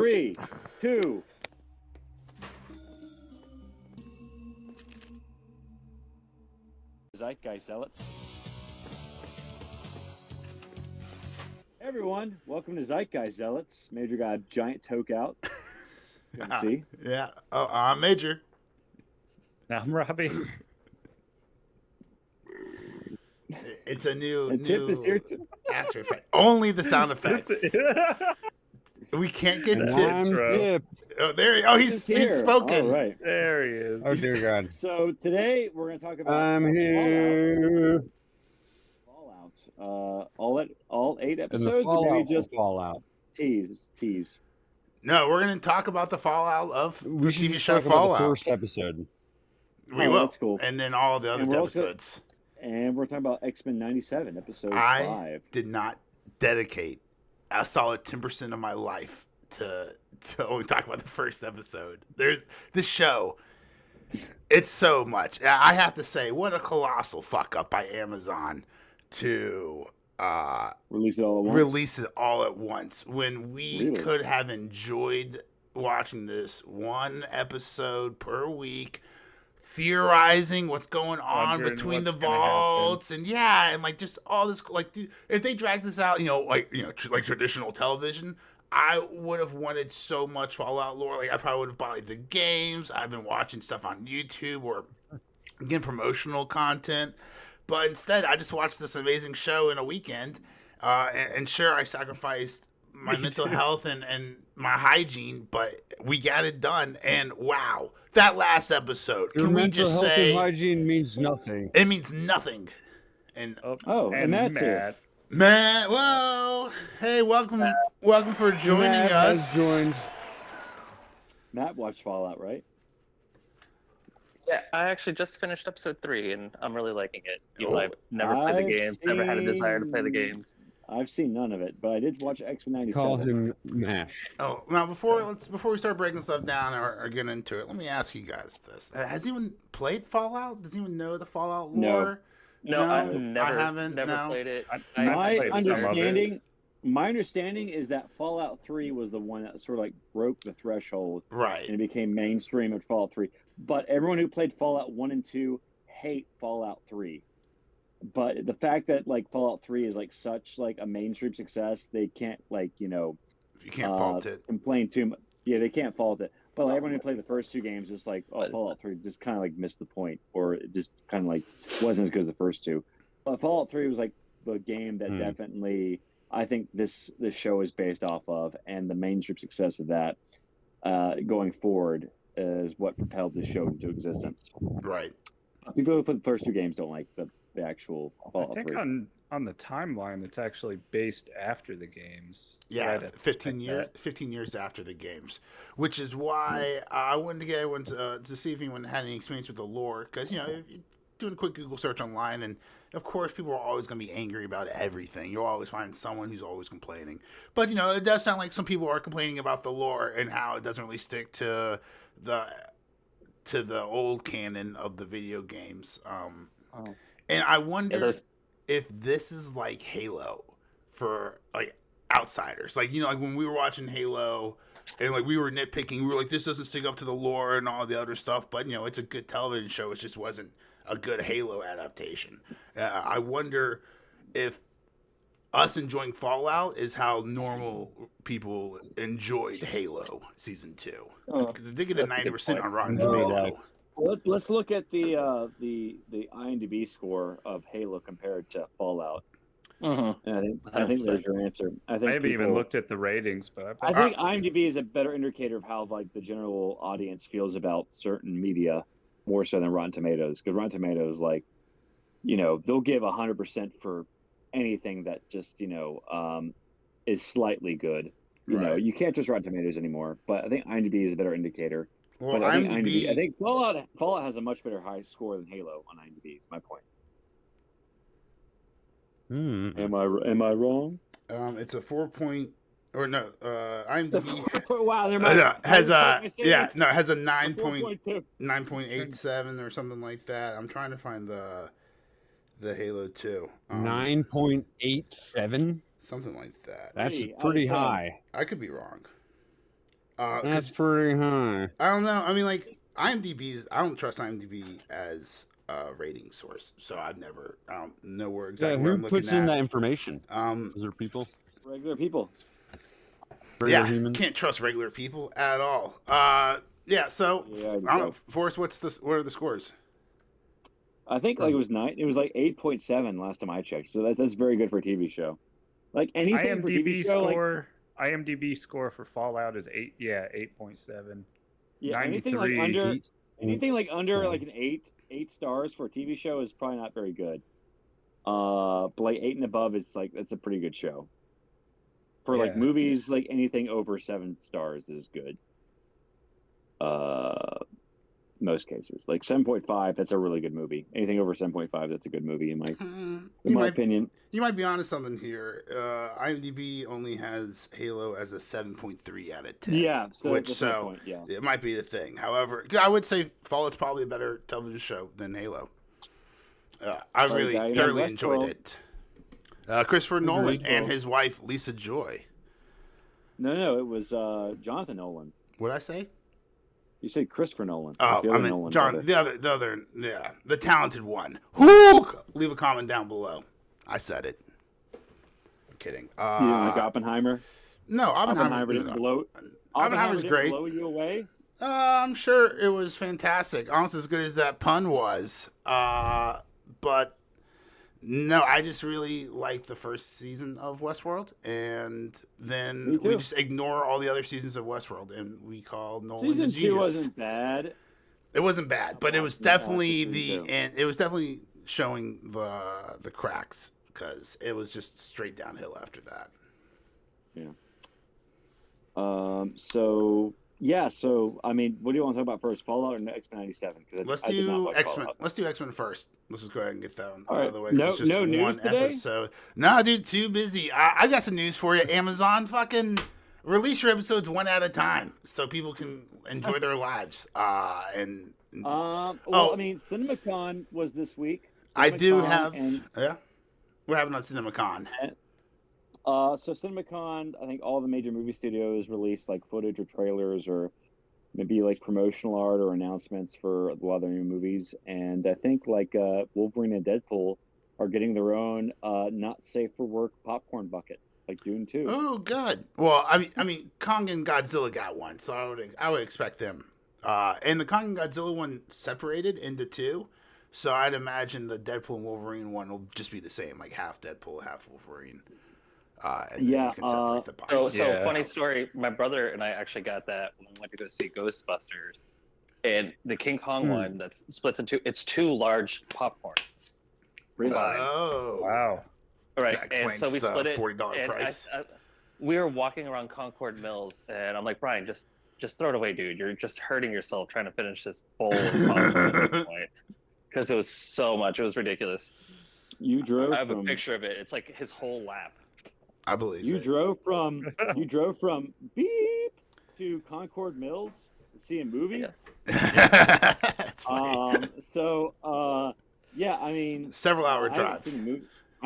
3, 2. Zeitgeist Zealots. Hey everyone, welcome to Zeitgeist Zealots. Major got a giant toque out. You can see. Yeah. Oh, I'm Major. I'm Robbie. It's a new And Tip is here too. After Effects. Only the sound effects. We can't get Tip. Oh, there. Oh, he's spoken. All right. There he is. Oh dear God. So today we're going to talk about I'm here. Fallout. All 8 episodes, or maybe just Fallout. Tease. No, we're going to talk about the fallout of the TV show talk Fallout. about the first episode. We will. That's cool. And then all the other episodes. And we're talking about X-Men 97, episode 5. I did not dedicate a solid 10% of my life to only talk about the first episode. There's this show. It's so much. I have to say, what a colossal fuck up by Amazon to release it all at once when we could have enjoyed watching this one episode per week, theorizing what's going on between the vaults and like just all this, like, dude, if they drag this out, like traditional television, I would have wanted so much Fallout lore. Like, I probably would have bought like the games. I've been watching stuff on YouTube or again promotional content, but instead I just watched this amazing show in a weekend. And sure, I sacrificed my mental health and my hygiene, but we got it done. And wow, that last episode, Your can we just say and hygiene means nothing? It means nothing. And and that's it. Matt, well, hey, welcome for joining us. Matt watched Fallout, right? Yeah, I actually just finished episode 3, and I'm really liking it. I've never played the games, never had a desire to play the games. I've seen none of it, but I did watch X-Men 97. Call him Mash. Oh, now before we start breaking stuff down or getting into it, let me ask you guys this: has anyone played Fallout? Does anyone know the Fallout lore? No, I haven't played it. My understanding is that Fallout 3 was the one that sort of like broke the threshold, right? And it became mainstream at Fallout 3. But everyone who played Fallout 1 and 2 hate Fallout 3. But the fact that like Fallout 3 is like such like a mainstream success, they can't you can't fault it. Complain too much. Yeah, they can't fault it. But like, everyone who played the first 2 games is like, oh, Fallout 3 just kind of like missed the point, or it just kind of like wasn't as good as the first 2. But Fallout 3 was like the game that definitely I think this show is based off of, and the mainstream success of that going forward is what propelled the show into existence. Right. People who played the first 2 games don't like the actual Fallout 3. I think on the timeline, it's actually based after the games. Yeah, 15 years after the games, which is why I wanted to get everyone to see if anyone had any experience with the lore, because doing a quick Google search online, and of course people are always going to be angry about everything. You'll always find someone who's always complaining, but it does sound like some people are complaining about the lore and how it doesn't really stick to the old canon of the video games. And I wonder if this is like Halo for like outsiders. Like, like when we were watching Halo and like we were nitpicking, we were like, this doesn't stick up to the lore and all the other stuff, but it's a good television show. It just wasn't a good Halo adaptation. I wonder if us enjoying Fallout is how normal people enjoyed Halo season 2. Because they get a 90% on Rotten Tomato. Let's look at the IMDb score of Halo compared to Fallout. And I think there's your answer. I haven't even looked at the ratings, but I think IMDb is a better indicator of how like the general audience feels about certain media, more so than Rotten Tomatoes. Because Rotten Tomatoes, like, they'll give 100% for anything that just is slightly good. You can't trust Rotten Tomatoes anymore. But I think IMDb is a better indicator. Well, but I think Fallout has a much better high score than Halo on IMDb. Is my point. Am I wrong? It's a 4 point, or no, IMDb wow, has a 9.87 or something like that. I'm trying to find the Halo 2. 9.87. Something like that. That's pretty high. I could be wrong. That's pretty high. I don't know. I mean, like IMDb. I don't trust IMDb as a rating source, so I don't know where exactly where Who I'm looking puts in at. that information? Is there people? Regular people. Regular Yeah, humans? can't trust regular people at all. Yeah. So, Yeah, I don't know, Forrest, what are the scores? I think like it was 9. It was like 8.7 last time I checked. So that's very good for a TV show. Like anything for TV show, IMDb score for Fallout is 8.7. yeah, 93. anything like under like an 8 stars for a TV show is probably not very good. But like 8 and above, it's a pretty good show. For like Yeah. movies, like anything over 7 stars is good. Most cases, like 7.5, that's a really good movie. Anything over 7.5, that's a good movie in my opinion. You might be onto something here. IMDb only has Halo as a 7.3 out of 10. Yeah, so which that's my point, yeah. it might be the thing. However, I would say Fallout's probably a better television show than Halo. I really thoroughly enjoyed it. Christopher Nolan and his wife Lisa Joy. No, it was Jonathan Nolan. What did I say? You said Christopher Nolan. Oh, the I other mean Nolan John, brother. the talented one. Whoo! Leave a comment down below. I said it. I'm kidding. You didn't like Oppenheimer? No, Oppenheimer didn't blow. Oppenheimer's great. Blow you away. I'm sure it was fantastic. Almost as good as that pun was. But no, I just really liked the first season of Westworld, and then we just ignore all the other seasons of Westworld, and we call Nolan Season the genius. 2 wasn't bad. It wasn't bad, but it was definitely it was definitely showing the cracks because it was just straight downhill after that. Yeah. So I mean, what do you want to talk about first, Fallout or X-Men '97? Let's do X-Men. Let's do X-Men first. Let's just go ahead and get that one out of the way. No, it's just no one news today? episode. No, dude, too busy. I got some news for you. Amazon, fucking release your episodes one at a time so people can enjoy their lives. I mean, CinemaCon was this week. I do have. We're having on CinemaCon. So CinemaCon, I think all the major movie studios released like footage or trailers or maybe like promotional art or announcements for a lot of their new movies. And I think like Wolverine and Deadpool are getting their own not safe for work popcorn bucket, like Dune 2. Oh, good. Well, I mean, Kong and Godzilla got one, so I would expect them. And the Kong and Godzilla one separated into 2. So I'd imagine the Deadpool and Wolverine one will just be the same, like half Deadpool, half Wolverine. And yeah. You can separate the box. So funny story. My brother and I actually got that when we went to go see Ghostbusters, and the King Kong one that splits into it's 2 large popcorns. Really? Oh, wow! Right, that and so we split it. $40 price. We were walking around Concord Mills, and I'm like, Brian, just throw it away, dude. You're just hurting yourself trying to finish this bowl of popcorn at this point because it was so much. It was ridiculous. You drove. I have a picture of it. It's like his whole lap. I believe you drove from beep to Concord Mills to see a movie. Yeah. That's funny. Yeah, I mean, several hour drive. I don't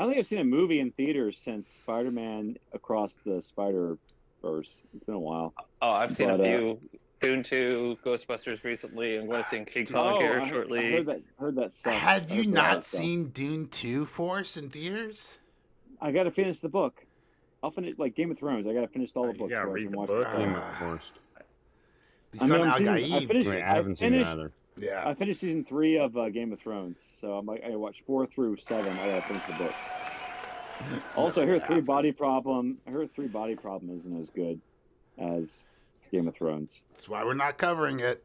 think I've seen a movie in theaters since Spider-Man Across the Spider-Verse. It's been a while. Oh, I've seen a few. Dune 2, Ghostbusters recently. I'm going to see King Kong here shortly. I heard that sucked. Have you not seen Dune 2 Force in theaters? I got to finish the book. I'll finish like Game of Thrones. I got to finish all the books. Yeah, so read I can the watch book. I finished season 3 of Game of Thrones, so I'm like I watched 4 through 7. I gotta finish the books. Also, I heard 3 Body Problem. I heard 3 Body Problem isn't as good as Game of Thrones. That's why we're not covering it.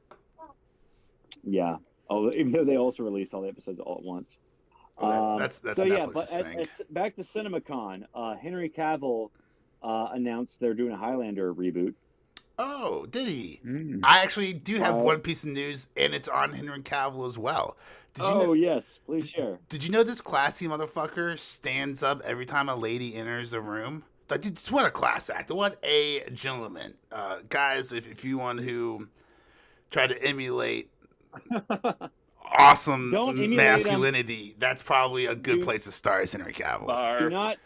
Yeah. Even though they also release all the episodes all at once. That's Netflix's thing. Back to CinemaCon. Henry Cavill announced they're doing a Highlander reboot. Oh, did he? I actually do have one piece of news, and it's on Henry Cavill as well. Yes, please share. Did you know this classy motherfucker stands up every time a lady enters a room? Like, dude, what a class act. What a gentleman. Guys, if you want to try to emulate awesome masculinity, that's probably a good place to start as Henry Cavill.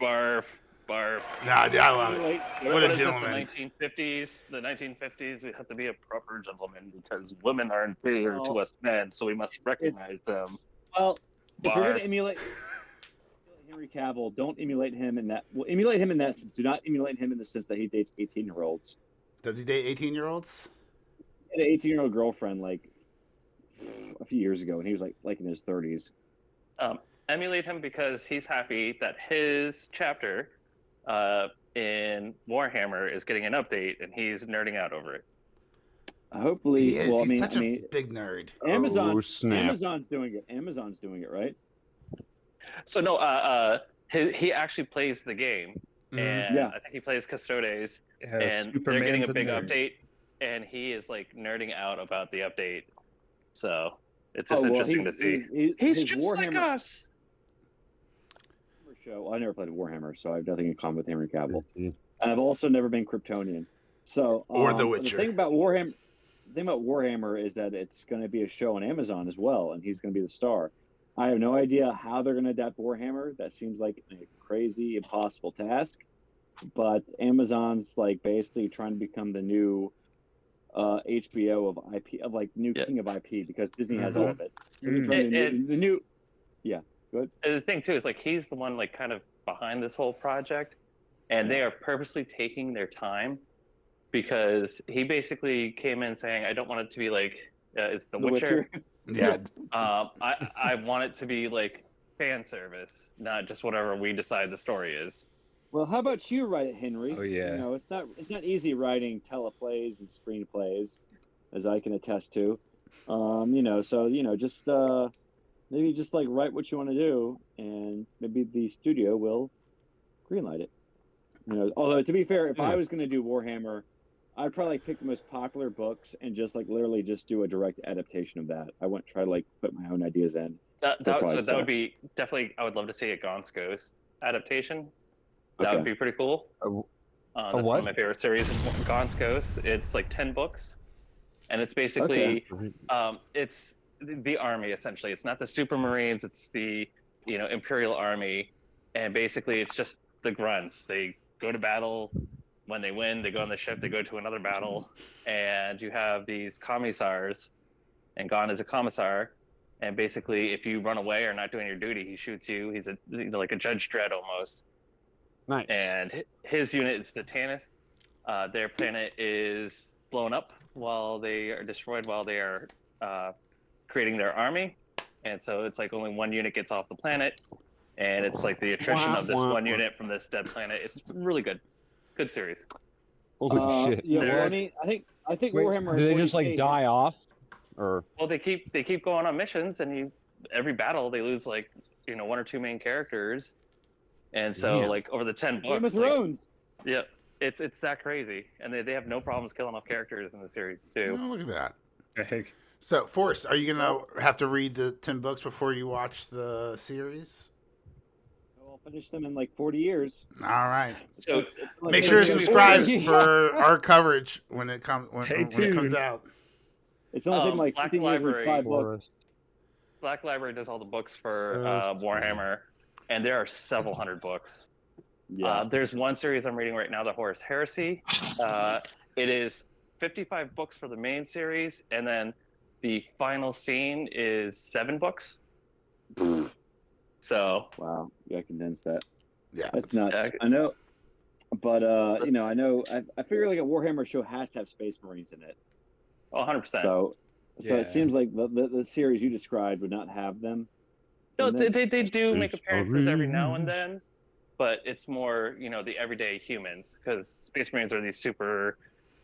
Barf. Barf. Nah, dude, I love it. Emulate- What a is this, gentleman. The 1950s. The 1950s. We have to be a proper gentleman because women are inferior to Well, us men, so we must recognize them. Well, if you're Barf. gonna emulate Henry Cavill, don't emulate him in that. Well, emulate him in that sense. Do not emulate him in the sense that he dates 18-year-olds. Does he date 18-year-olds? He had an 18-year-old girlfriend like a few years ago, and he was like in his 30s. Emulate him because he's happy that his chapter in Warhammer is getting an update, and he's nerding out over it. Hopefully, He is. well, He's I such mean, a big nerd. Amazon's snap. Amazon's doing it. Amazon's doing it, right? So no, he actually plays the game, and Yeah. I think he plays Custodes, Yeah, and they're getting a Superman's big nerd. update, and he is like nerding out about the update. So it's just Oh, well, interesting to see. He's his just like Warhammer us. show. Well, I never played Warhammer, so I have nothing in common with Henry Cavill. Mhm. And I've also never been Kryptonian. So, Or The but Witcher. The thing about Warhammer is that it's going to be a show on Amazon as well, and he's going to be the star. I have no idea how they're going to adapt Warhammer. That seems like a crazy, impossible task. But Amazon's like basically trying to become the new HBO of IP, of like new king of IP, because Disney has all of it. So they're trying the new. Yeah, good. And the thing too is like he's the one like kind of behind this whole project, and they are purposely taking their time because he basically came in saying, "I don't want it to be like it's The Witcher. Yeah. I want it to be like fan service, not just whatever we decide the story is." Well, how about you write it, Henry? Oh, yeah. You know, it's not easy writing teleplays and screenplays, as I can attest to. You know, so you know, just maybe just like write what you want to do, and maybe the studio will greenlight it. You know, although to be fair, if I was going to do Warhammer, I'd probably like, pick the most popular books and just like literally just do a direct adaptation of that. I wouldn't try to like put my own ideas in. That would be definitely. I would love to see a Gaunt's Ghost adaptation. That would be pretty cool. That's one of my favorite series, Gaunt's Ghost. It's like 10 books, and it's basically it's the army essentially. It's not the Super Marines. It's the Imperial Army, and basically it's just the grunts. They go to battle. When they win, they go on the ship. They go to another battle, and you have these commissars, and Gon is a commissar. And basically, if you run away or not doing your duty, he shoots you. He's like a Judge Dredd almost. Nice. And his unit is the Tanith. Their planet is blown up while they are destroyed while they are creating their army. And so it's like only one unit gets off the planet. And it's like the attrition of this one unit from this dead planet. It's really good. Good series. Holy shit. Yeah, well, I think Wait, Warhammer. do they just like 40K die off? Or Well, they keep going on missions, and every battle they lose like one or two main characters. And so, like over the 10 books, Game of Thrones. Yeah, it's that crazy, and they have no problems killing off characters in the series too. Oh, look at that. Heck, So, Forrest, are you gonna have to read the 10 books before you watch the series? I'll finish them in like 40 years. All right. So Make sure to subscribe Yeah. for our coverage when it comes Stay when it comes tuned. out. It's only taking like Black 15 years to read Library. 5 books. Forest. Black Library does all the books for First. Warhammer, and there are several hundred books. Yeah. There's one series I'm reading right now, The Horus Heresy. It is 55 books for the main series, and then the final scene is 7 books. So Wow. Yeah, I condensed that. Yeah. That's nuts. I know. But I know. I figure like a Warhammer show has to have Space Marines in it. 100%. So Yeah. it seems like the series you described would not have them. No, in them. they do make Space appearances every now Marines. and then, but it's more, the everyday humans, because Space Marines are these super,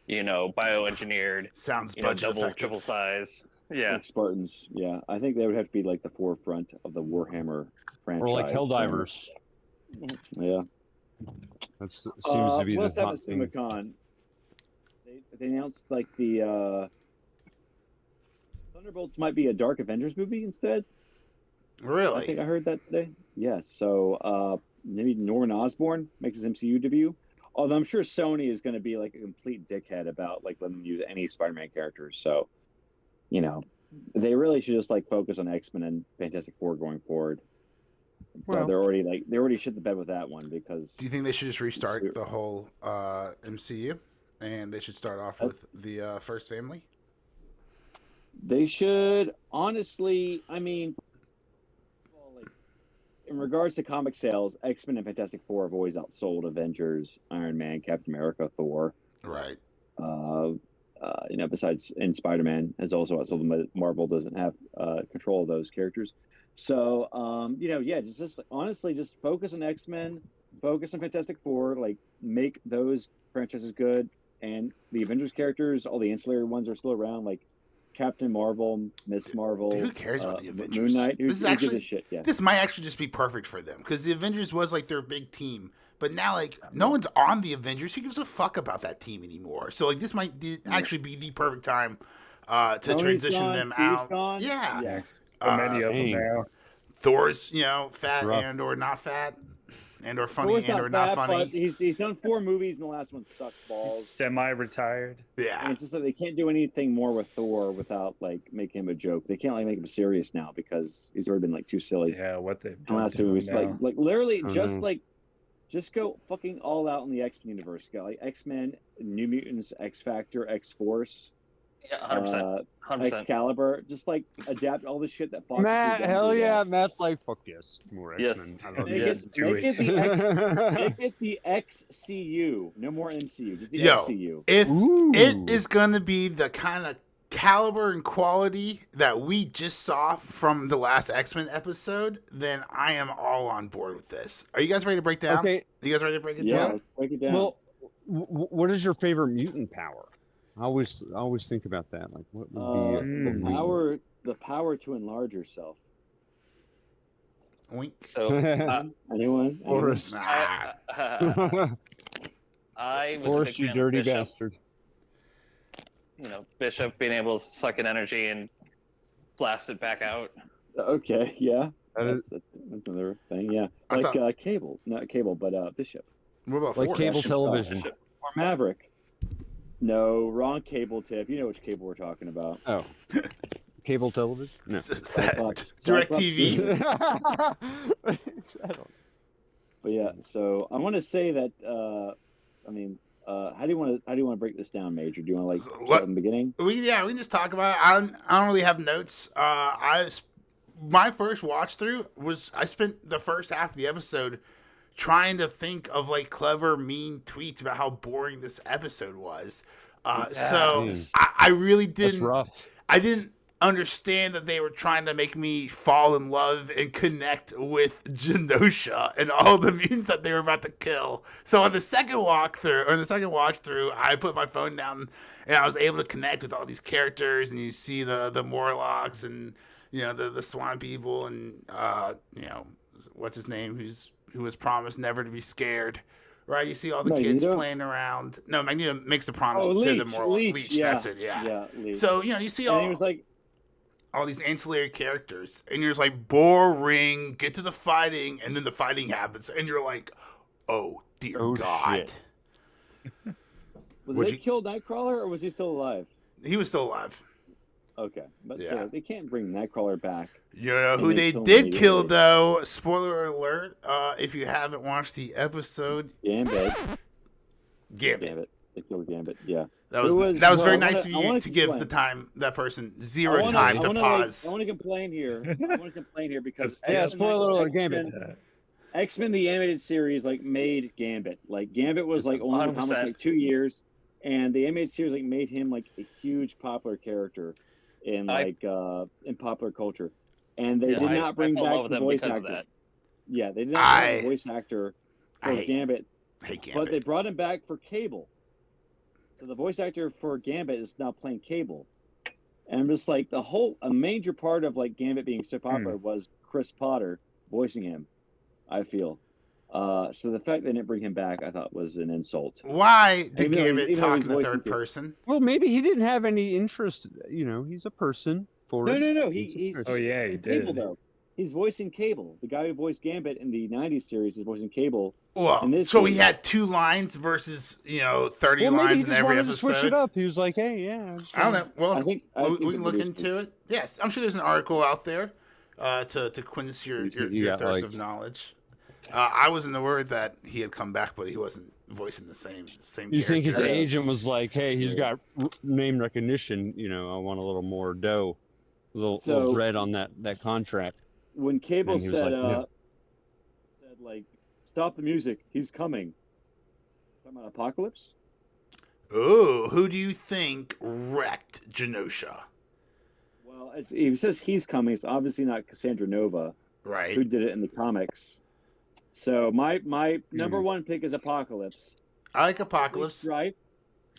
bioengineered, Sounds budget double, effective. triple size. Yeah. Like Spartans. Yeah, I think they would have to be like the forefront of the Warhammer franchise. Or like Helldivers. Yeah. That seems to be the what's happened hot to thing. CinemaCon? They announced like the Thunderbolts might be a Dark Avengers movie instead. I Really? think I heard that today. Yes. So maybe Norman Osborn makes his MCU debut. Although I'm sure Sony is going to be like a complete dickhead about like letting them use any Spider-Man characters. So, they really should just like focus on X-Men and Fantastic Four going forward. But they're already shit the bed with that one because. Do you think they should just restart the whole MCU, and they should start off with the first family? They should, honestly. I mean, like, in regards to comic sales, X-Men and Fantastic Four have always outsold Avengers, Iron Man, Captain America, Thor. Right. Besides, and Spider-Man has also outsold them, but Marvel doesn't have control of those characters. So, just honestly, just focus on X-Men, focus on Fantastic Four, like make those franchises good, and the Avengers characters, all the ancillary ones are still around, like Captain Marvel, Miss Marvel. Dude, who cares about the Avengers? Moon Knight. Who gives a shit? Yeah. This might actually just be perfect for them because the Avengers was like their big team, but now like no one's on the Avengers. Who gives a fuck about that team anymore? So like this might actually be the perfect time to transition them out. Gone. Yeah. Yes. So many of them now. Thor's, fat and or not fat, and or funny and or not funny. He's done 4 movies, and the last one sucked balls. He's semi-retired. Yeah. And it's just that they can't do anything more with Thor without like making him a joke. They can't like make him serious now because he's already been like too silly. Yeah, what they've The done. last 2 movies, like literally, just go fucking all out in the X-Men universe. Go like X-Men, New Mutants, X Factor, X Force. Yeah, 100%. 100%. Excalibur, just like adapt all the shit that Fox. Matt, hell yeah, Matt's like, fuck yes, more Yes. X-Men. I love Make it the XCU, no more MCU, just the XCU. If it is gonna be the kind of caliber and quality that we just saw from the last X-Men episode, then I am all on board with this. Are you guys ready to break down? Okay. Are you guys ready to break it Yeah, down? let's break it down. Well, what is your favorite mutant power? I always think about that. Like, what would be the power to enlarge yourself. Oink. So Anyone? Forrest. I was a Forrest, big you fan of dirty Bishop. bastard. Bishop being able to suck in energy and blast it back out. Okay, yeah. That That's another thing, yeah. Like Cable, not Cable, but Bishop. What about like Forrest? cable television. Or Maverick. No, wrong cable tip. You know which cable we're talking about. Oh, cable television? No. Direct TV. But yeah, so I want to say that. How do you want to break this down, Major? Do you want to start from the beginning? We can just talk about it. I don't really have notes. My first watch through was I spent the first half of the episode trying to think of like clever, mean tweets about how boring this episode was. So I really didn't. That's rough. I didn't understand that they were trying to make me fall in love and connect with Genosha and all the mutants that they were about to kill. So on the second watch through, I put my phone down and I was able to connect with all these characters. And you see the Morlocks and the Swan People and what's his name who was promised never to be scared. Right, you see all the kids playing around. No, Magneto makes the promise to the Morlock. Leech, yeah. That's it, yeah. Yeah, Leech. So, you see and he was like, all these ancillary characters, and you're just like, boring, get to the fighting, and then the fighting happens, and you're like, oh, dear God. Shit. Did they kill Nightcrawler, or was he still alive? He was still alive. Okay, but so they can't bring Nightcrawler back. You know who they did kill, though? Spoiler alert, if you haven't watched the episode. Gambit. They killed Gambit, yeah. That was very nice of you to give that person zero time to pause. I want to complain here. Because spoiler alert, Gambit. X-Men the animated series made Gambit. Gambit was only in comics 2 years, and the animated series made him a huge popular character in in popular culture. And they did not bring back the voice actor. Yeah, they did not bring the voice actor for Gambit. But they brought him back for Cable. So the voice actor for Gambit is now playing Cable. And I'm just a major part of Gambit being so popular was Chris Potter voicing him, I feel. So the fact they didn't bring him back, I thought was an insult. Why did Gambit talk in the third person? Well, maybe he didn't have any interest. He's a person. No. He's he did. Cable, though. He's voicing Cable. The guy who voiced Gambit in the 90s series is voicing Cable. Well, so he had 2 lines versus, 30 lines in every episode. Switch it up. He was like, hey, yeah. I don't know. Well, I think we can look into it. Yes, I'm sure there's an article out there. to quench your got, thirst like- of knowledge. I wasn't aware that he had come back, but he wasn't voicing the same You character. think his agent was like, "Hey, he's Yeah. got name recognition. I want a little more dough, a little bread on that contract." When Cable And he was said, like, "No." said like, "Stop the music, he's coming." Talking about Apocalypse. Oh, who do you think wrecked Genosha? Well, he says he's coming. It's obviously not Cassandra Nova, Right. who did it in the comics. So my number one pick is Apocalypse. I like Apocalypse. Strife.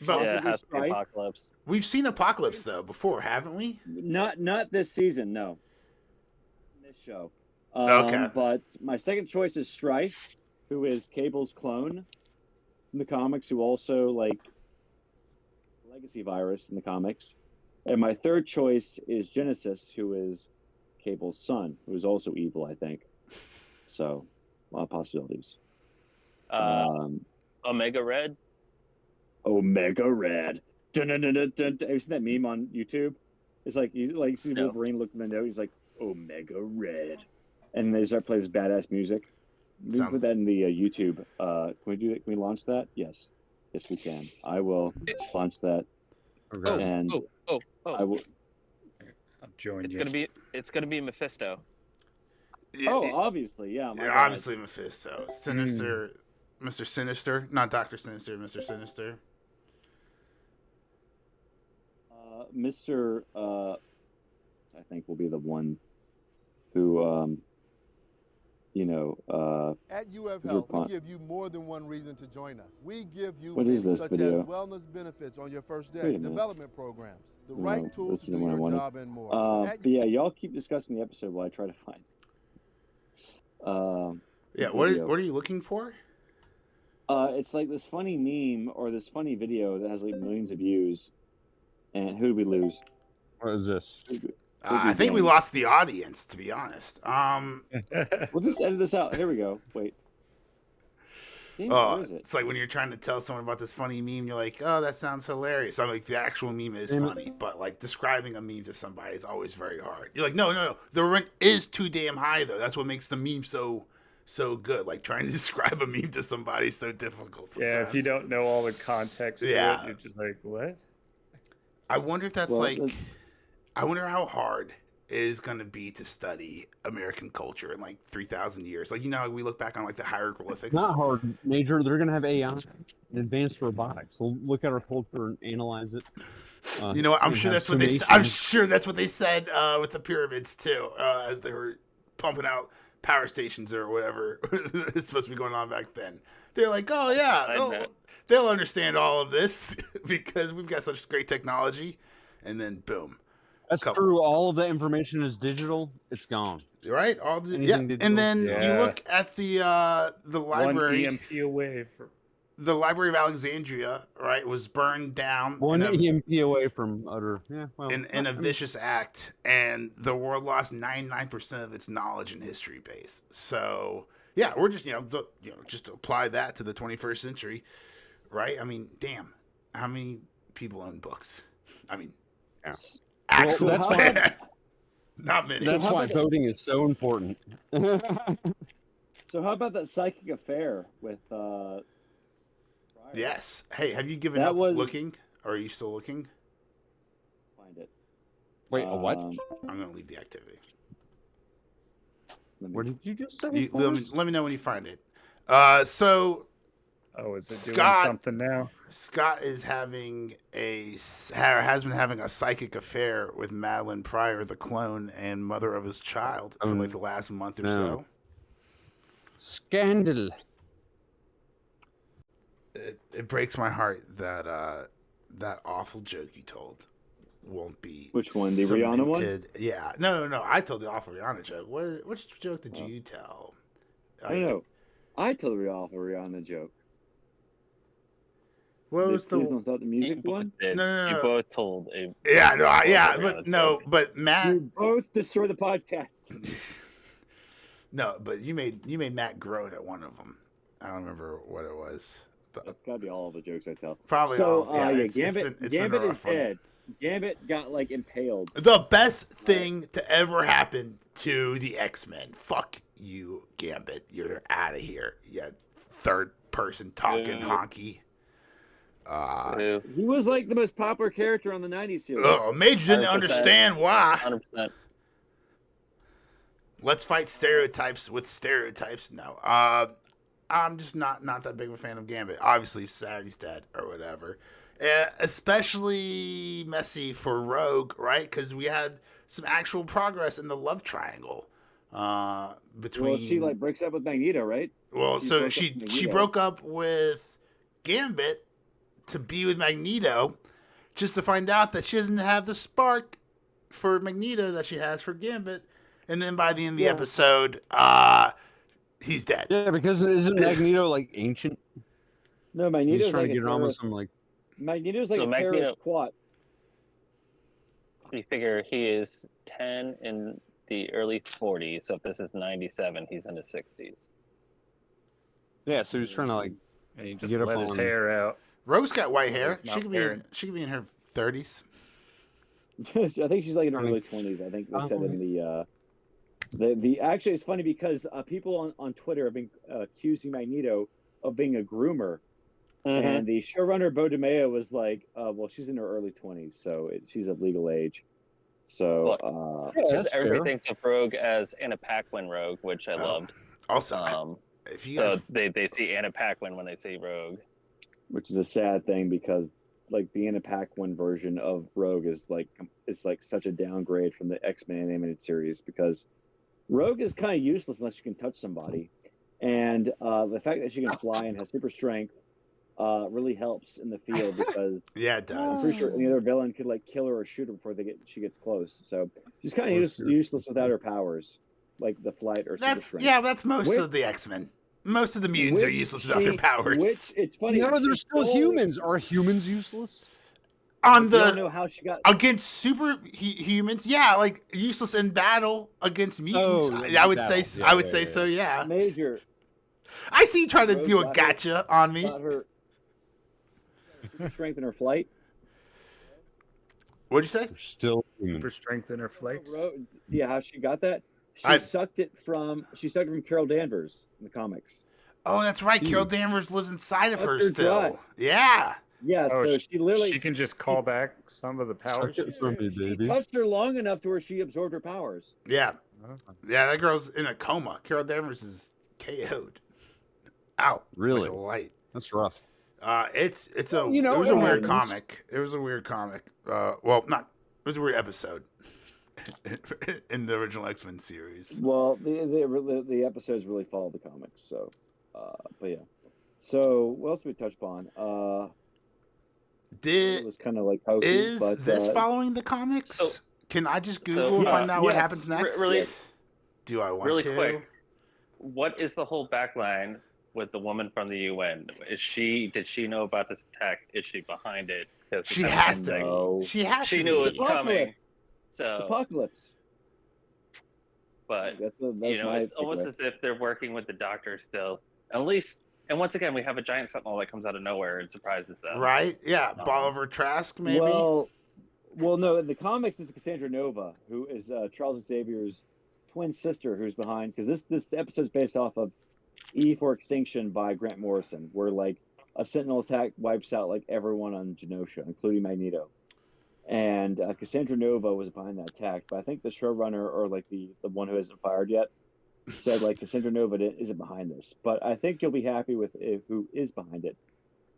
But Yeah, it has to be Strife. Apocalypse. we've seen Apocalypse though before, haven't we? Not this season, no. This show. Okay. But my second choice is Strife, who is Cable's clone in the comics, who also like Legacy Virus in the comics. And my third choice is Genesis, who is Cable's son, who is also evil, I think. So, a lot of possibilities. Omega Red. Omega Red. Dun, dun, dun, dun, dun, dun. Have you seen that meme on YouTube? It's like you see No. Wolverine look in the window. He's like Omega Red, and they start playing this badass music. We can put that in the YouTube. Can we do it? Can we launch that? Yes, we can. I will launch that, Okay. and I will. I'll join It's you. gonna be Mephisto. Obviously, yeah. Yeah, obviously Mephisto. Sinister, Mr. Sinister, not Dr. Sinister, Mr. Sinister. Mr. I think will be the one who, At UF Is Health, there we give you more than one reason to join us. We give you What is many, this such video? as wellness benefits on your first Wait a day, minute. development programs, the No, right this tools to isn't do what I your wanted. job and more. But yeah, y'all keep discussing the episode while I try to find. Yeah, video. what are you looking for? It's like this funny meme or this funny video that has like millions of views. And who did we lose? What is this? I think we lost the audience, to be honest. We'll just edit this out. Here we go. Wait. Damn, where is it? It's like when you're trying to tell someone about this funny meme, you're like, "Oh, that sounds hilarious." I'm like, the actual meme is funny, but like describing a meme to somebody is always very hard. You're like, no, the rent is too damn high though. That's what makes the meme so good. Like trying to describe a meme to somebody is so difficult sometimes. Yeah, if you don't know all the context to Yeah. it, you're just like, what? I wonder if that's Well, I wonder how hard it is going to be to study American culture in like 3,000 years. Like, how we look back on like the hieroglyphics. Not hard, Major. They're gonna have AI and advanced robotics. So look at our culture and analyze it. You know what? I'm and sure have that's what they. summation. I'm sure that's what they said with the pyramids too, as they were pumping out power stations or whatever it's supposed to be going on back then. They're like, oh yeah, they'll understand all of this because we've got such great technology. And then boom. That's true. All of that information is digital. It's gone. Right? All the Anything digital. And then Yeah. you look at the library. One EMP away from. The Library of Alexandria, right, was burned down. One EMP away from utter. Yeah. Well. In a vicious act, and the world lost 99% of its knowledge and history base. So yeah, we're just just apply that to the 21st century, right? I mean, damn, how many people own books? I mean, Yeah. actual, Well, that's not many. That's how why about this? voting is so important. So how about that psychic affair with Pryor? Yes. Hey, have you given That up was- looking, or are you still looking? Find it. Wait, a what? I'm gonna leave the activity. Let me What see. did you just say? Let me know when you find it. So Oh, is it Scott- doing something now? Scott is has been having a psychic affair with Madeline Pryor, the clone and mother of his child, for like the last month or No. so. Scandal. It breaks my heart that that awful joke you told won't be. Which one? The Rihanna one? cemented. Yeah. No. I told the awful Rihanna joke. Which joke did you tell? I don't know. I told the awful Rihanna joke. What was Please the? don't stop the music one. No. You both told a. Yeah. No. Yeah. Rihanna But no. joke. But Matt. You both destroy the podcast. No. But you made Matt groan at one of them. I don't remember what it was. That's gotta be all the jokes I tell. Probably so, all. Yeah, Gambit is dead. Gambit got like impaled. The best thing to ever happen to the X-Men. Fuck you, Gambit. You're out of here. Yeah, third person talking honky. He was like the most popular character on the '90s series. Major didn't understand why. 100%. Let's fight stereotypes with stereotypes. No, I'm just not that big of a fan of Gambit. Obviously, he's sad he's dead or whatever. Especially messy for Rogue, right? Because we had some actual progress in the love triangle between. Well, she like breaks up with Magneto, right? Well, so she broke up with Gambit to be with Magneto, just to find out that she doesn't have the spark for Magneto that she has for Gambit. And then by the end of the episode, he's dead. Yeah, because isn't Magneto like ancient? No, Magneto's trying like to get around with some like. Magneto's like a terrorist quat. You figure he is 10 in the early 40s, so if this is 97, he's in his 60s. Yeah, so he's trying to like. And he just get up let his on- hair out. Rose got white hair. It's She not could be in her 30s. I think she's like in her early 20s. I think they said in the actually it's funny because people on Twitter have been accusing Magneto of being a groomer, and the showrunner Bo DeMeo was like, well, she's in her early 20s, so she's of legal age. So everybody thinks of Rogue as Anna Paquin Rogue, which I loved. Also, if you guys... so they see Anna Paquin when they see Rogue, which is a sad thing because like the Anna Paquin version of Rogue is like such a downgrade from the X-Men animated series because Rogue is kind of useless unless you can touch somebody, and the fact that she can fly and has super strength really helps in the field because it does. I'm pretty sure any other villain could like kill her or shoot her before she gets close. So she's kind of useless without her powers, like the flight or super strength. Yeah, that's most of the X-Men. Most of the mutants are useless without their powers. Which it's funny. No, they're still humans. Are humans useless? On the don't know how she got against humans, yeah, like useless in battle against mutants. I would say so. Yeah. Major. I see you trying to do a gotcha on me. Her strength in her flight. What'd you say? Still human. For strength in her flight. Yeah, how she got that? She sucked it from Carol Danvers in the comics. Oh, that's right. Carol Danvers lives inside of her still. Yeah. Yeah, so she can just call back some of the powers. She touched her long enough to where she absorbed her powers. Yeah. Yeah, that girl's in a coma. Carol Danvers is KO'd. Out. Really? Like a light. That's rough. It was a weird comic. It was a weird comic. It was a weird episode in the original X-Men series. Well, the episodes really follow the comics, so but yeah. So what else did we touch upon? It was kind of like hokey, is this following the comics? Can I just Google and find out what happens next? Do I want to? Really quick. What is the whole backline with the woman from the UN? Did she know about this attack? Is she behind it? She has to know. She knew it was coming. So it's Apocalypse. But it's almost as if they're working with the Doctor still. At least, and once again, we have a giant Sentinel that comes out of nowhere and surprises them. Right? Yeah, Bolivar Trask, maybe. Well, no. In the comics, it's Cassandra Nova, who is Charles Xavier's twin sister, who's behind. Because this episode's based off of E for Extinction by Grant Morrison, where like a Sentinel attack wipes out like everyone on Genosha, including Magneto. And Cassandra Nova was behind that attack, but I think the showrunner or like the one who hasn't fired yet said like Cassandra Nova isn't behind this. But I think you'll be happy with who is behind it.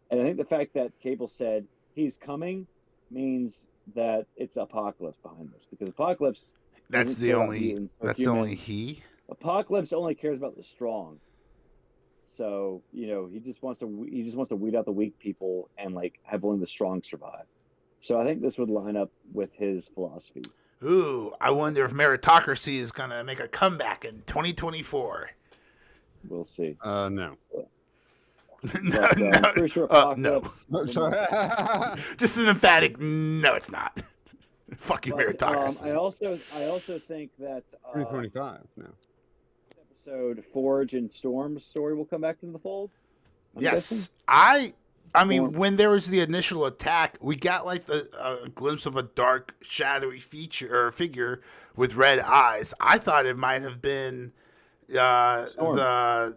And I think the fact that Cable said he's coming means that it's Apocalypse behind this, because Apocalypse that's only he. Apocalypse only cares about the strong. So he just wants to weed out the weak people and like have only the strong survive. So I think this would line up with his philosophy. Ooh, I wonder if meritocracy is gonna make a comeback in 2024. We'll see. No. No. I'm pretty sure Apocalypse. No. Sorry. Just an emphatic no. It's not. Fuck you, meritocracy. I also think that 2025 now. Episode Forge and Storm's story will come back into the fold. Yes, I mean, when there was the initial attack, we got like a glimpse of a dark, shadowy figure with red eyes. I thought it might have been the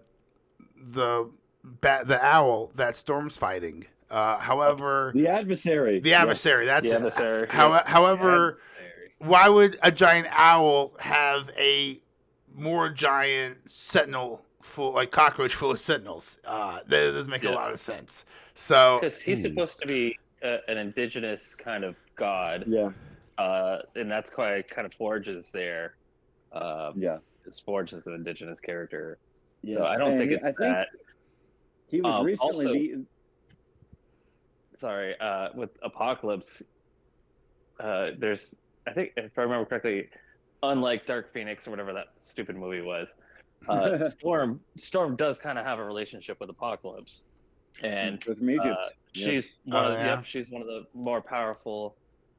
owl that Storm's fighting. However, the adversary. That's the it. adversary. However, why would a giant owl have a more giant sentinel full, like cockroach full of sentinels? That doesn't make a lot of sense. So, because he's supposed to be an indigenous kind of god, and that's why kind of Forge is there. Forge is an indigenous character, so I don't think it's that. He was recently also, beaten. Sorry, with Apocalypse, there's, I think, if I remember correctly, unlike Dark Phoenix or whatever that stupid movie was, Storm does kind of have a relationship with Apocalypse, and with Egypt. She's one of she's one of the more powerful.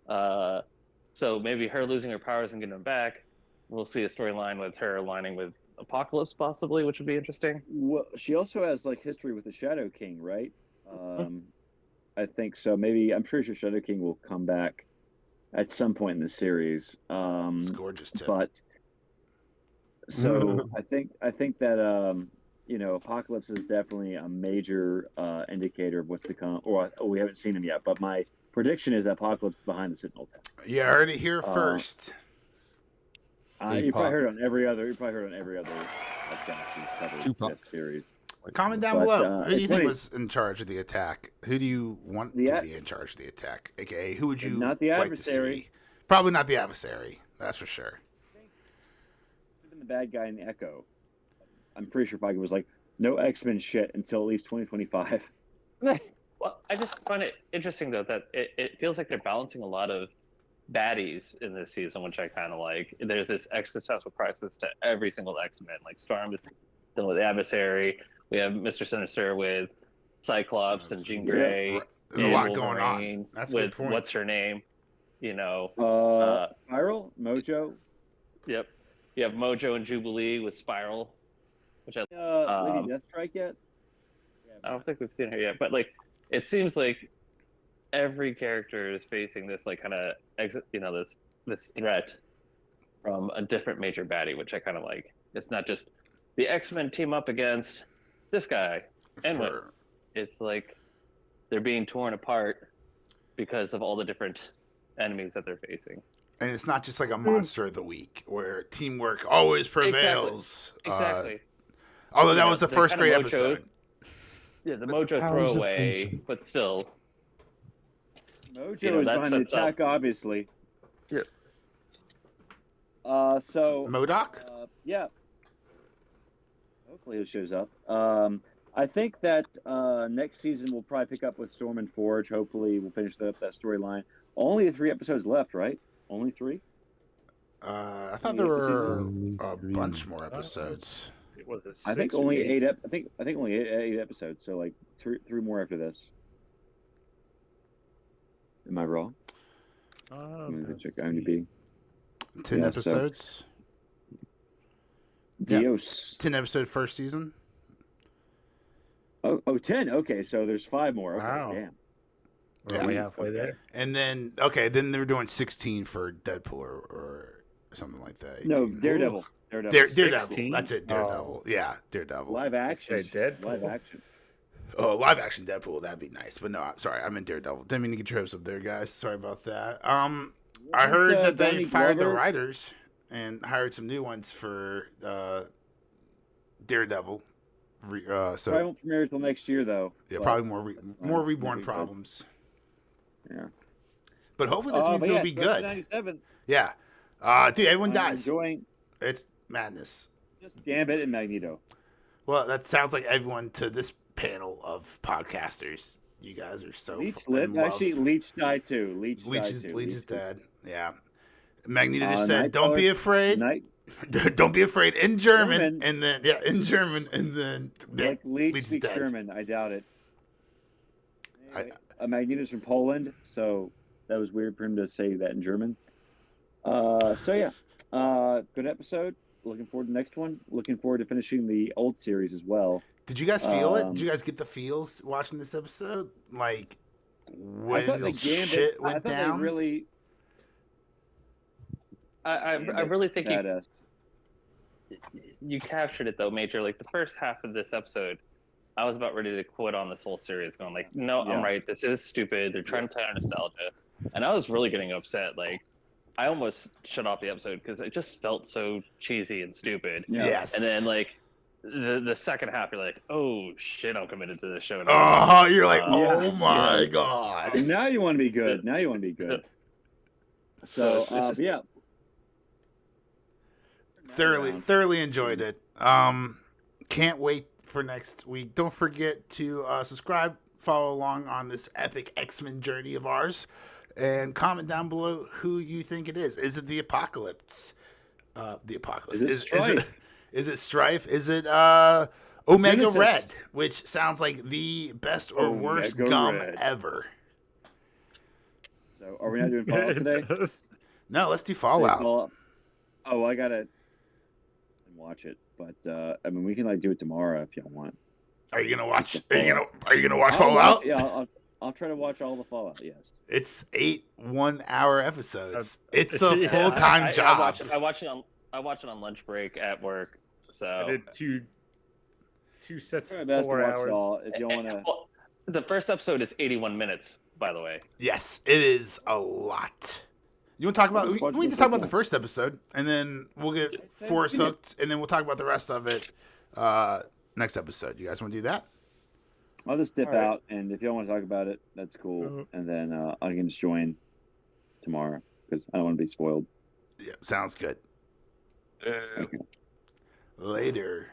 So maybe her losing her powers and getting them back, we'll see a storyline with her aligning with Apocalypse possibly, which would be interesting. Well, she also has like history with the Shadow King, right? I think so. Maybe I'm pretty sure Shadow King will come back at some point in the series. It's gorgeous too. But so I think that Apocalypse is definitely a major indicator of what's to come. Or we haven't seen him yet, but my prediction is that Apocalypse is behind the Sentinel attack. Yeah, I heard it here first. You probably heard it on every other podcast he's covered this series. Comment down below. Who do you think was in charge of the attack? Who do you want to be in charge of the attack? AKA, who would you not the like adversary? To see? Probably not the adversary. That's for sure. Been the bad guy in the Echo. I'm pretty sure Feige was like, no X-Men shit until at least 2025. Well, I just find it interesting though that it feels like they're balancing a lot of baddies in this season, which I kind of like. There's this existential crisis to every single X-Men. Like Storm is still with the adversary. We have Mr. Sinister with Cyclops and Jean Grey. There's a lot going on. That's with a good point. What's her name? Spiral, Mojo. Yep. You have Mojo and Jubilee with Spiral, which I Lady Deathstrike yet? I don't think we've seen her yet, but like it seems like every character is facing this like kind of this threat from a different major baddie, which I kind of like. It's not just the X-Men team up against this guy and win. It's like they're being torn apart because of all the different enemies that they're facing. And it's not just like a monster of the week where teamwork always prevails. Exactly. Although that was the first great episode. Yeah, the Mojo throwaway, but still. Mojo is behind the attack, obviously. Yep. So MODOK? Yeah. Hopefully it shows up. I think that next season we'll probably pick up with Storm and Forge. Hopefully we'll finish up that storyline. Only 3 episodes left, right? Only 3? I thought there were a bunch more episodes. Was it? I think only 8. I think only 8 episodes. So like 3 more after this. Am I wrong? Check IMDb. 10 episodes. Dios. 10 episode first season. Oh, 10. Okay, so there's 5 more. Okay, wow. Damn. We're only halfway there. And then they're doing 16 for Deadpool or something like that. 18. No, Daredevil. Daredevil. 16? That's it. Daredevil. Yeah, Daredevil. Live action. Deadpool. Live action. Oh, live action Deadpool. That'd be nice. But no, sorry, I meant Daredevil. Didn't mean to get your hopes up there, guys. Sorry about that. I heard that they fired the writers and hired some new ones for Daredevil. So probably won't premiere till next year, though. Yeah, probably more Reborn problems. Yeah. But hopefully this means it'll be good. 97. Yeah. Dude, everyone dies. It's madness. Just Gambit and Magneto. Well, that sounds like everyone to this panel of podcasters. You guys are so Leech lived. Actually, Leech died too. Leech is dead. Yeah. Magneto just said, "Don't be afraid." Don't be afraid in German. And then in German, and then like Leech speaks German. I doubt it. Anyway, Magneto's from Poland, so that was weird for him to say that in German. Good episode. Looking forward to the next one. Looking forward to finishing the old series as well. Did you guys feel it? Did you guys get the feels watching this episode? Like when I thought the shit went down? They really. I really think badass. you captured it though, Major. Like the first half of this episode, I was about ready to quit on this whole series, going like, no, I'm right. This is stupid. They're trying to play on nostalgia, and I was really getting upset. Like, I almost shut off the episode because it just felt so cheesy and stupid. Yeah. Yes. And then like the second half, you're like, oh shit, I'm committed to this show now. Oh, you're like, oh my god. Now you want to be good. Now you want to be good. So it's just, Thoroughly enjoyed it. Can't wait for next week. Don't forget to subscribe, follow along on this epic X-Men journey of ours, and comment down below who you think it is. Is it the Apocalypse? The Apocalypse. Is it Strife? Is it Strife? Is it Omega Genesis. Red, which sounds like the best or worst Omega gum Red. ever? So, are we not doing Fallout today? No, let's do Fallout. Oh, I gotta watch it, but I mean, we can like do it tomorrow if y'all want. Are you gonna watch? Are you gonna watch Fallout? I'll try to watch all the Fallout. Yes. It's 8 1-hour episodes. It's a full-time job. I watch it on lunch break at work. So I did two sets of Best to 4 watch hours. it all if you want to. Well, the first episode is 81 minutes, by the way. Yes, it is a lot. You want to talk about? We can just talk about the first episode, and then we'll get Forrest hooked, and then we'll talk about the rest of it next episode. You guys want to do that? I'll just dip out, and if y'all want to talk about it, that's cool. And then I can just join tomorrow because I don't want to be spoiled. Yeah, sounds good. Okay. Later.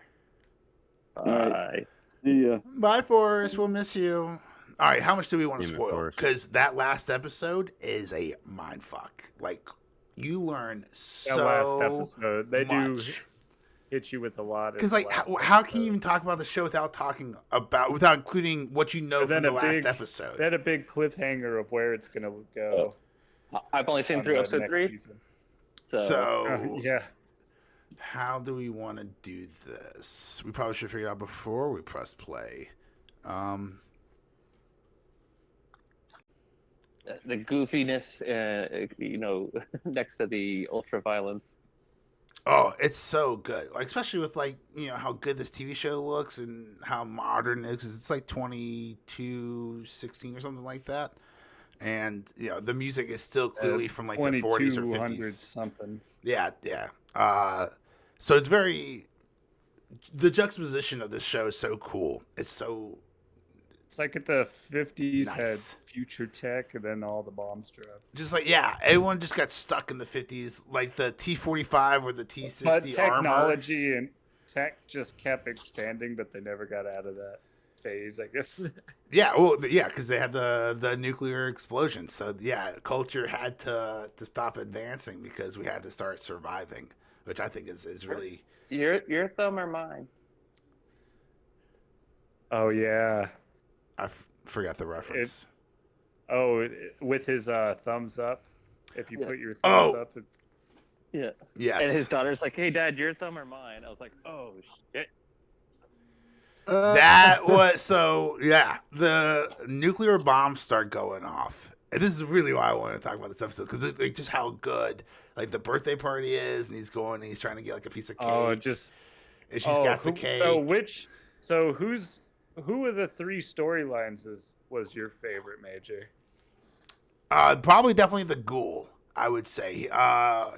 Bye. See ya. Bye, Forrest. We'll miss you. All right, how much do we want to Damn it, spoil? Forrest. Because that last episode is a mind fuck. Like, you learn so last episode, they do much. hit you with a lot. Because like, how can you even talk about the show without including what you know from the last episode? They had a big cliffhanger of where it's gonna go. I've only seen on through the episode next 3. season. So Yeah. how do we want to do this? We probably should figure it out before we press play. The goofiness, next to the ultra violence. Oh, it's so good. Like, especially with like, how good this TV show looks and how modern it is. It's like 2216 or something like that. And the music is still clearly from like the 40s or 50s. Something. Yeah. So it's the juxtaposition of this show is so cool. It's like at the 50s nice. had future tech, and then all the bombs dropped. Just like, everyone just got stuck in the 50s, like the T-45 or the T-60 But armor. technology and tech just kept expanding, but they never got out of that phase, I guess. Yeah, because they had the nuclear explosion. So culture had to stop advancing because we had to start surviving, which I think is really Your thumb or mine? Oh yeah. I forgot the reference. With his thumbs up. If you put your thumbs up. Yeah. Yes. And his daughter's like, "Hey, Dad, your thumb or mine?" I was like, "Oh shit." That was the nuclear bombs start going off. And this is really why I want to talk about this episode, because like just how good like the birthday party is, and he's going and he's trying to get like a piece of cake. And she's got the cake. Who of the 3 storylines was your favorite, Major? Probably definitely the Ghoul, I would say.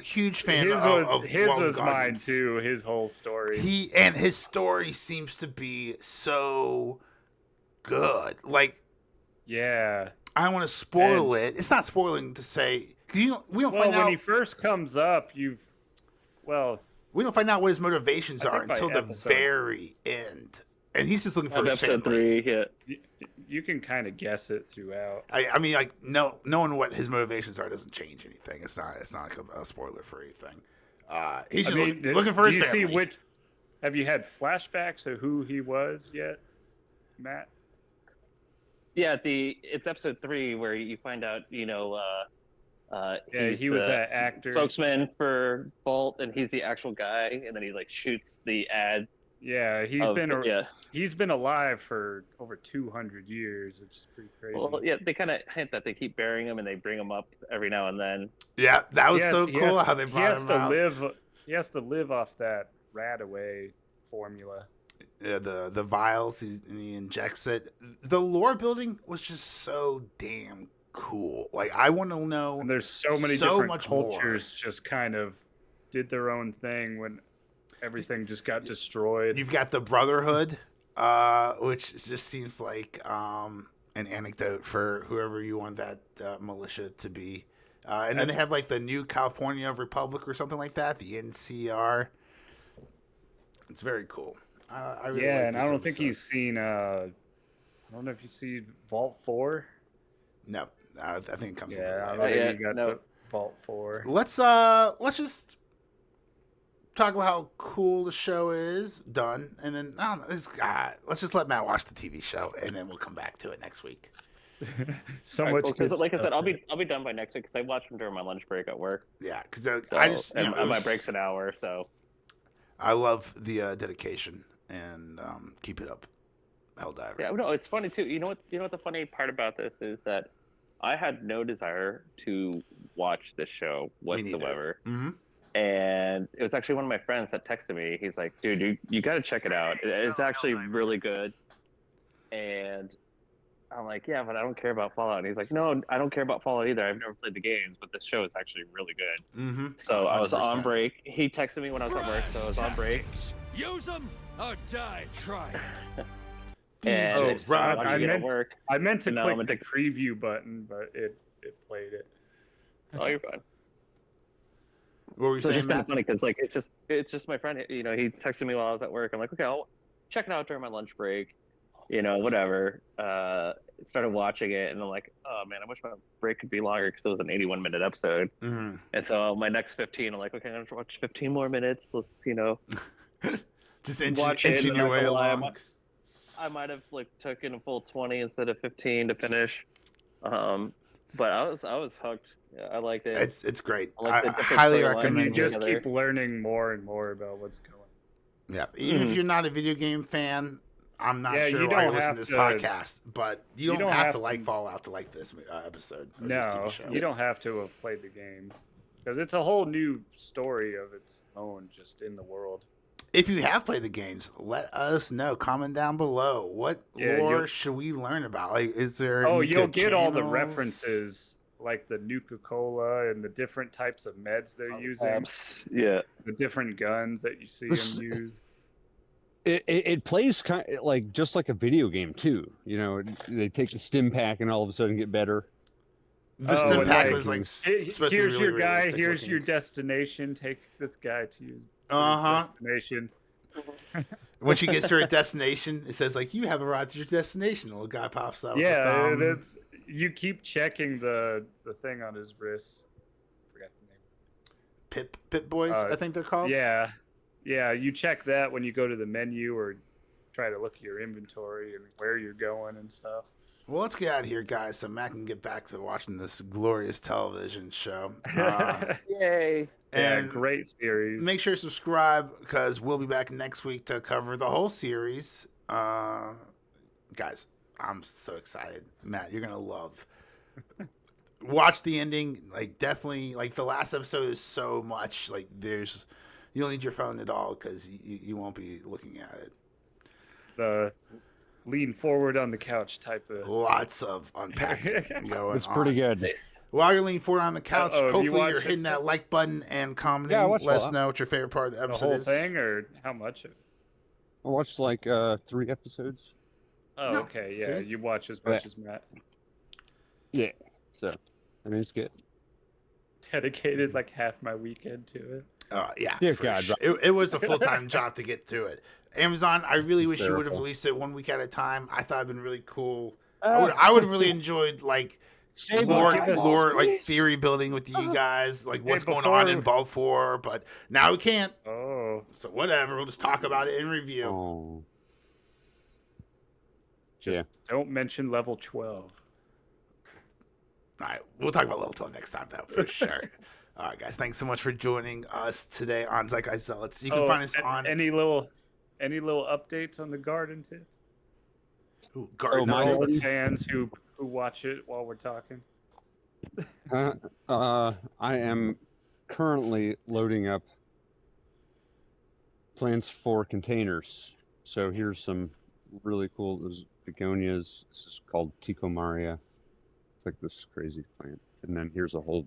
Huge fan of his Lone was mine Guardians. too. His whole story. His story seems to be so good. Like, yeah, I don't want to spoil it. It's not spoiling to say, because we don't find out when he first comes up. We don't find out what his motivations are by until the episode- very end. And he's just looking for his Episode family. 3, yeah. you can kind of guess it throughout. I mean, like, knowing what his motivations are doesn't change anything. It's not like a spoiler for anything. He's just looking for his family. See have you had flashbacks of who he was yet, Matt? Yeah, it's episode 3 where you find out, He was the that actor. spokesman for Bolt, and he's the actual guy, and then he like shoots the ad Yeah, he's been alive for over 200 years, which is pretty crazy. Well, yeah, they kind of hint that they keep burying him and they bring him up every now and then. Yeah, that was so cool how they brought him out. He has to live off that Radaway formula. Yeah, the vials, and he injects it. The lore building was just so damn cool. Like, I want to know. And there's so many different cultures just kind of did their own thing when everything just got destroyed. You've got the Brotherhood, which just seems like an anecdote for whoever you want that militia to be. And then they have like the New California Republic or something like that, the NCR. It's very cool. I really like and this I don't episode. think you've seen. I don't know if you see Vault 4. No, I think it comes. Yeah, I in don't later. think you got to Vault 4. Let's just talk about how cool the show is done, and then I don't know, let's just let Matt watch the TV show, and then we'll come back to it next week. Much good like I said, stuff. I'll be done by next week because I watch them during my lunch break at work. Yeah, because my break's an hour, so I love the dedication and keep it up, Helldiver. Yeah, no, it's funny too. You know what the funny part about this is that I had no desire to watch this show whatsoever. Mm-hmm. And it was actually one of my friends that texted me. He's like, dude, you got to check it out. It's actually really good. And I'm like, yeah, but I don't care about Fallout. And he's like, no, I don't care about Fallout either. I've never played the games, but this show is actually really good. Mm-hmm. So 100%. I was on break. He texted me when I was at work, so I was on break. Use them or die trying. And I meant to click the preview button, but it played it. Oh, you're fine. What were you saying, It's kind Matt? of funny because like it's just my friend. You know, he texted me while I was at work. I'm like, okay, I'll check it out during my lunch break. You know, whatever. Started watching it, and I'm like, oh man, I wish my break could be longer because it was an 81-minute episode. Mm-hmm. And so my next 15, I'm like, okay, I'm gonna watch 15 more minutes. Let's, just watch inching your way along. I might have like taken a full 20 instead of 15 to finish. But I was hooked. Yeah, I liked it. It's great. I highly recommend You just it. keep learning more and more about what's going. Yeah, even if you're not a video game fan, I'm not sure why you listen to this podcast, but you don't have to like Fallout to like this episode. Or this TV show. You don't have to have played the games because it's a whole new story of its own, just in the world. If you have played the games, let us know. Comment down below. What lore should we learn about? Like, is there? Oh, you'll get all the references, like the Nuka-Cola and the different types of meds they're using. Yeah. The different guns that you see them use. It plays kind of like just like a video game too. You know, they take the stim pack and all of a sudden get better. The stim pack was like here's your guy. Here's your destination. Take this guy to your destination. When she gets to her destination, it says like, "You have arrived at your destination." A little guy pops up. Yeah, and it's you keep checking the thing on his wrist. Forgot the name. Pip Boys, I think they're called. Yeah. Yeah, you check that when you go to the menu or try to look at your inventory and where you're going and stuff. Well, let's get out of here, guys, so Matt can get back to watching this glorious television show. Yay! And great series. Make sure to subscribe because we'll be back next week to cover the whole series. Guys, I'm so excited. Matt, you're going to love. Watch the ending. Like, definitely, like, the last episode is so much. Like, you don't need your phone at all because you won't be looking at it. The lean forward on the couch type of. Lots of unpacking going It's pretty good. While you're leaning forward on the couch, hopefully you're hitting that too? like button and commenting. Yeah, Let us know what your favorite part of the episode is. The whole thing or how much of it? I watched like 3 episodes. Oh, No. okay. Yeah, See? you watch as much as Matt. Yeah, so I mean it's good. Dedicated like half my weekend to it. Yeah. Dear for God, sure. It was a full-time job to get to it. Amazon, I really wish you would have Terrible. released it 1 week at a time. I thought it'd been really cool. I would have really enjoyed like lore, like theory building with you guys, like what's going on in Vault 4, but now we can't. Oh. So whatever, we'll just talk about it in review. Oh. Just don't mention level 12. All right, we'll talk about level 12 next time, though, for sure. All right, guys, thanks so much for joining us today on Zeitgeist Zealots. You can find us on any little Any little updates on the garden tip? Ooh, garden my All updates. the fans who watch it while we're talking. I am currently loading up plants for containers. So here's some really cool. There's begonias. This is called Tico Maria. It's like this crazy plant. And then here's a whole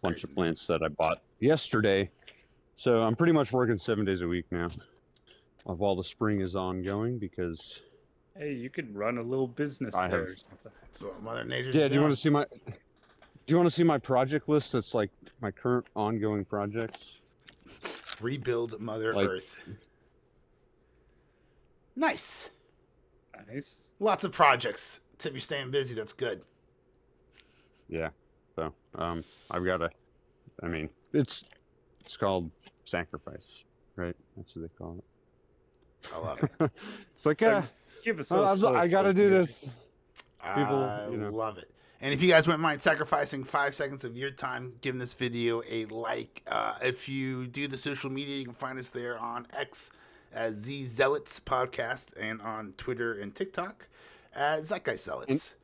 bunch of plants that I bought yesterday. So I'm pretty much working 7 days a week now, while the spring is ongoing, because Hey, you could run a little business I there. have- That's what Mother Nature's yeah. doing. Do you want to see my? Do you want to see my project list? That's like my current ongoing projects. Rebuild Mother Like- Earth. Nice. Nice. Lots of projects. Tip, you're staying busy. That's good. Yeah. So I've got a. I mean, it's called sacrifice, right? That's what they call it. I love it. It's like So give us those I gotta socials, do maybe. this. People, I you know. love it. And if you guys wouldn't mind sacrificing 5 seconds of your time, giving this video a like. If you do the social media, you can find us there on X as Z Zealots Podcast and on Twitter and TikTok as Zeitgeist Zealots.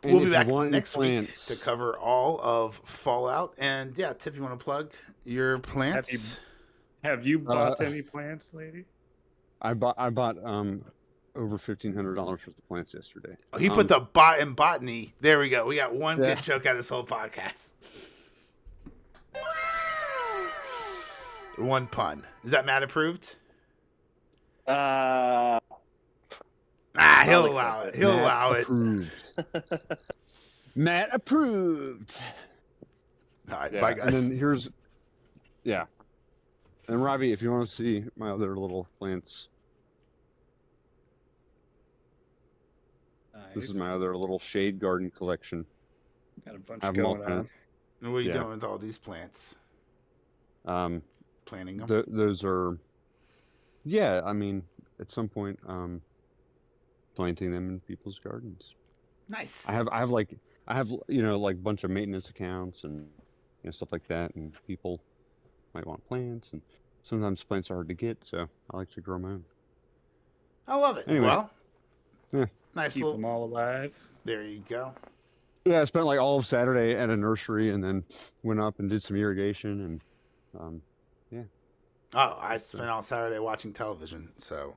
And We'll be if you back want next week plants- to cover all of Fallout. And yeah, Tiff, you want to plug your plants? Have you bought any plants, lady? I bought over $1,500 worth of plants yesterday. Oh, he put the bot in botany. There we go. We got one Yeah. good joke out of this whole podcast. One pun. Is that Matt approved? He'll allow it. He'll allow it. Matt approved. All right, Yeah, bye, and guys. then here's, yeah. And Robbie, if you want to see my other little plants, this is my other little shade garden collection. Got a bunch I have them all going on. And what are you yeah. doing with all these plants? Planting them? Those are, yeah. I mean, at some point, planting them in people's gardens. Nice. I have like a bunch of maintenance accounts and stuff like that, and people might want plants, and sometimes plants are hard to get, so I like to grow my own. I love it. Anyway. Well, Yeah. nice Keep little. them all alive. There you go. Yeah, I spent like all of Saturday at a nursery, and then went up and did some irrigation, and yeah. Oh, I spent all Saturday watching television, so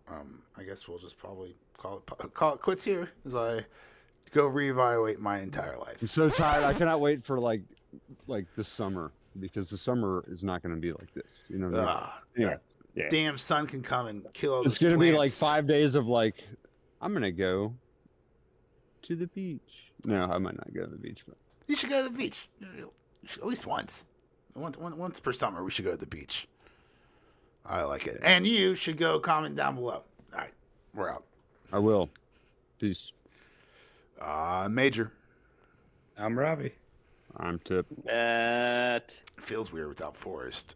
I guess we'll just probably call it quits here as I go reevaluate my entire life. I'm so tired. I cannot wait for like this summer, because the summer is not going to be like this. You know what I mean? Anyway, That yeah. damn sun can come and kill all those It's going to be like plants. 5 days of like, I'm going to go to the beach. No, I might not go to the beach, but You should go to the beach. At least once. Once per summer, we should go to the beach. I like it. And you should go comment down below. All right, we're out. I will. Peace. Major. I'm Robbie. I'm Tip. Matt. It feels weird without Forrest.